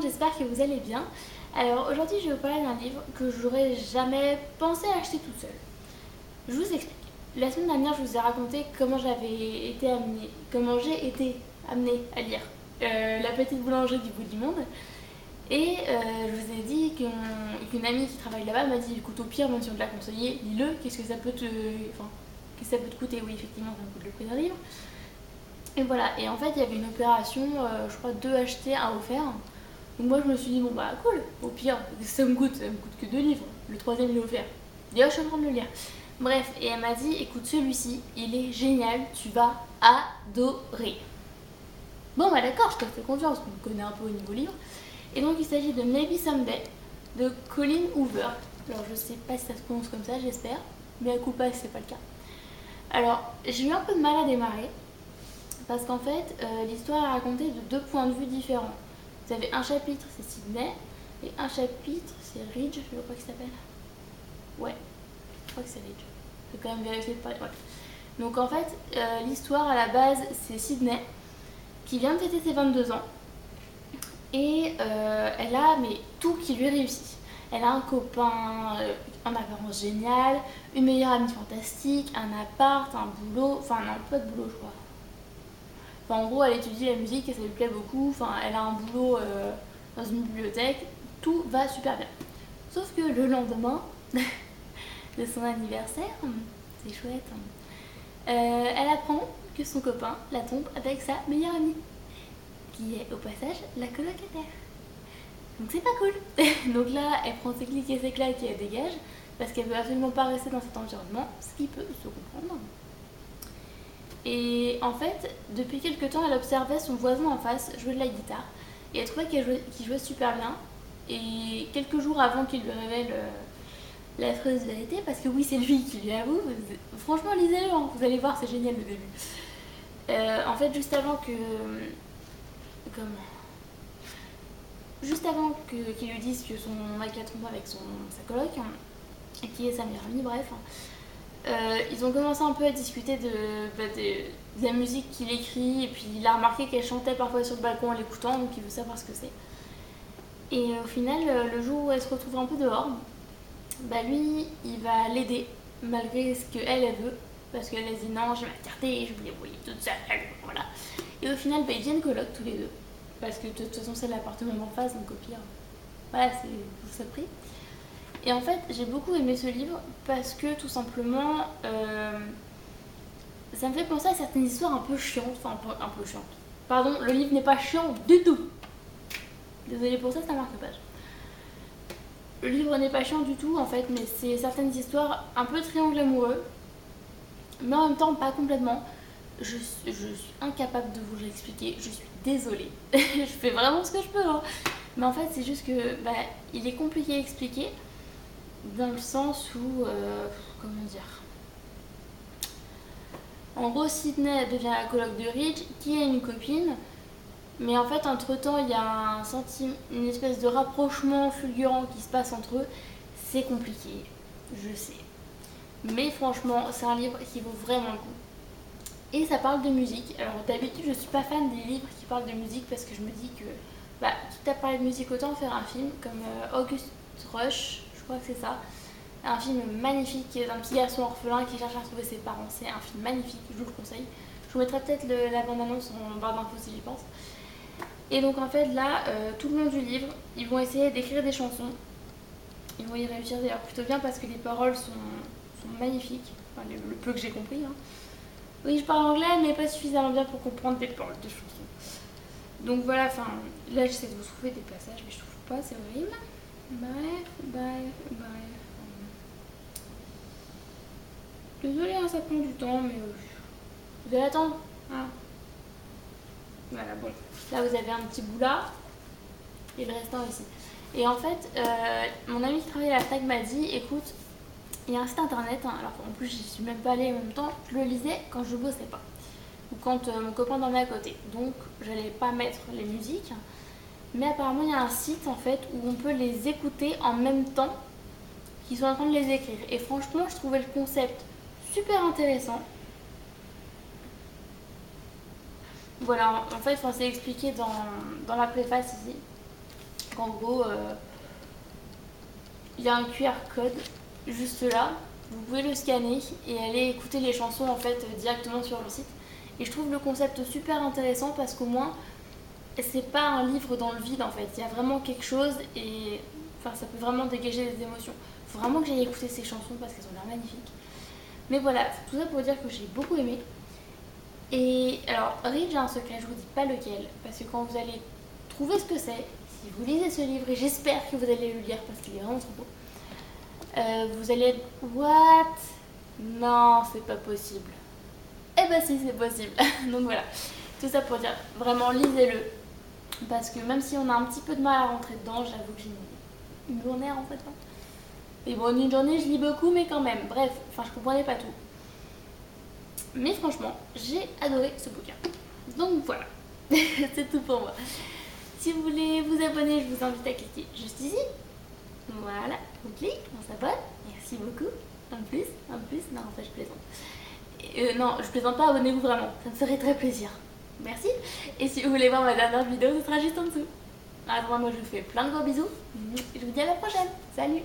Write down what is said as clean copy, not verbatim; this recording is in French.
monde, j'espère que vous allez bien. Alors aujourd'hui je vais vous parler d'un livre que j'aurais jamais pensé acheter toute seule. Je vous explique. La semaine dernière je vous ai raconté comment j'ai été amenée à lire La petite boulangerie du bout du monde. Et je vous ai dit qu'une amie qui travaille là-bas m'a dit écoute au pire même si on te l'a conseillé, lis-le, qu'est-ce que ça peut te. Enfin, qu'est-ce que ça peut te coûter? Oui effectivement ça me coûte le prix d'un livre. Et voilà, et en fait il y avait une opération, je crois 2 achetés, 1 offert. Donc moi je me suis dit bon bah cool, au pire ça me coûte que 2 livres, le troisième il est offert. Déjà je suis en train de le lire. Bref, et elle m'a dit écoute celui-ci, il est génial, tu vas adorer. Bon bah d'accord, je te fais confiance, on me connaît un peu au niveau livre. Et donc il s'agit de Maybe Someday de Colleen Hoover. Alors je sais pas si ça se prononce comme ça, j'espère, mais à coup pas si c'est pas le cas. Alors j'ai eu un peu de mal à démarrer. Parce qu'en fait, l'histoire est racontée de 2 points de vue différents. Vous avez un chapitre, c'est Sydney, et un chapitre, c'est Ridge, je crois qu'il s'appelle. Ouais, je crois que c'est Ridge. Je vais quand même vérifier pas. Ouais. Donc en fait, l'histoire à la base, c'est Sydney, qui vient de fêter ses 22 ans. Et elle a tout qui lui réussit. Elle a un copain en apparence génial, une meilleure amie fantastique, un appart, un boulot, enfin non, pas de boulot je crois. Enfin, en gros, elle étudie la musique et ça lui plaît beaucoup. Enfin, elle a un boulot dans une bibliothèque. Tout va super bien. Sauf que le lendemain de son anniversaire, c'est chouette, elle apprend que son copain la trompe avec sa meilleure amie, qui est au passage la colocataire. Donc c'est pas cool. Donc là, elle prend ses clics et ses claques et elle dégage parce qu'elle veut absolument pas rester dans cet environnement, ce qui peut se comprendre. Et en fait, depuis quelques temps, elle observait son voisin en face jouer de la guitare et elle trouvait qu'il jouait super bien. Et quelques jours avant qu'il lui révèle l'affreuse vérité, parce que oui, c'est lui qui lui avoue, franchement, lisez-le, hein, vous allez voir, c'est génial le début. En fait, juste avant qu'il lui dise que son mec l'a trompé avec sa coloc, et qui est sa meilleure amie, bref. Ils ont commencé un peu à discuter de la musique qu'il écrit, et puis il a remarqué qu'elle chantait parfois sur le balcon en l'écoutant, donc il veut savoir ce que c'est. Et au final, le jour où elle se retrouve un peu dehors, lui, il va l'aider, malgré ce qu'elle veut, parce qu'elle a dit non, j'ai ma fierté, je voulais débrouiller toute seule, voilà. Et au final, ils deviennent coloc tous les deux, parce que de toute façon c'est l'appartement d'en face, donc au pire, voilà, c'est ça pris. Et en fait, j'ai beaucoup aimé ce livre parce que tout simplement, ça me fait penser à certaines histoires un peu chiantes, enfin un peu chiantes. Pardon, le livre n'est pas chiant du tout. Désolée pour ça, ça marque pas. Le livre n'est pas chiant du tout en fait, mais c'est certaines histoires un peu triangle amoureux, mais en même temps pas complètement. Je suis incapable de vous l'expliquer, je suis désolée. Je fais vraiment ce que je peux, hein. Mais en fait, c'est juste que il est compliqué à expliquer. Dans le sens où, comment dire, en gros Sydney devient la coloc de Ridge qui est une copine, mais en fait entre temps il y a une espèce de rapprochement fulgurant qui se passe entre eux. C'est compliqué, je sais, mais franchement c'est un livre qui vaut vraiment le coup. Et ça parle de musique. Alors d'habitude je suis pas fan des livres qui parlent de musique parce que je me dis que quitte à parler de musique autant faire un film comme August Rush, je crois que c'est ça. Un film magnifique d'un petit garçon orphelin qui cherche à retrouver ses parents. C'est un film magnifique, je vous le conseille. Je vous mettrai peut-être la bande-annonce en barre d'infos si j'y pense. Et donc en fait là, tout le long du livre, ils vont essayer d'écrire des chansons. Ils vont y réussir d'ailleurs plutôt bien parce que les paroles sont magnifiques. Enfin, le peu que j'ai compris. Hein. Oui, je parle anglais, mais pas suffisamment bien pour comprendre des paroles de chansons. Donc voilà, là j'essaie de vous trouver des passages, mais je trouve pas, c'est horrible. Bref. Désolée, hein, ça prend du temps, mais vous allez attendre. Hein. Voilà, bon. Là, vous avez un petit bout là, et le restant ici. Et en fait, mon ami qui travaille à la fac m'a dit, écoute, il y a un site internet, hein, alors en plus j'y suis même pas allée en même temps, je le lisais quand je bossais pas. Ou quand mon copain dormait à côté. Donc, j'allais pas mettre les musiques. Mais apparemment, il y a un site en fait où on peut les écouter en même temps qu'ils sont en train de les écrire. Et franchement, je trouvais le concept super intéressant. Voilà, en fait, c'est expliqué dans la préface ici. en gros, il y a un QR code juste là. Vous pouvez le scanner et aller écouter les chansons en fait directement sur le site. Et je trouve le concept super intéressant parce qu'au moins c'est pas un livre dans le vide en fait. Il y a vraiment quelque chose et enfin ça peut vraiment dégager des émotions. Faut vraiment que j'aille écouter ces chansons parce qu'elles ont l'air magnifiques. Mais voilà, tout ça pour dire que j'ai beaucoup aimé. Et alors, Reed, j'ai un secret, je vous dis pas lequel, parce que quand vous allez trouver ce que c'est, si vous lisez ce livre, et j'espère que vous allez le lire parce qu'il est vraiment trop beau, vous allez être what? Non, c'est pas possible. Eh ben si, c'est possible. Donc voilà, tout ça pour dire, vraiment lisez-le, parce que même si on a un petit peu de mal à rentrer dedans, j'avoue que j'ai une journée en fait. Hein. Et bon, une journée, je lis beaucoup, mais quand même, bref, enfin je comprenais pas tout. Mais franchement, j'ai adoré ce bouquin. Donc voilà, c'est tout pour moi. Si vous voulez vous abonner, je vous invite à cliquer juste ici. Voilà, on clique, on s'abonne. Merci beaucoup. En plus, non, en fait, je plaisante. Non, je plaisante pas, abonnez-vous vraiment. Ça me ferait très plaisir. Merci. Et si vous voulez voir ma dernière vidéo, ce sera juste en dessous. Alors moi, je vous fais plein de gros bisous. Et je vous dis à la prochaine. Salut!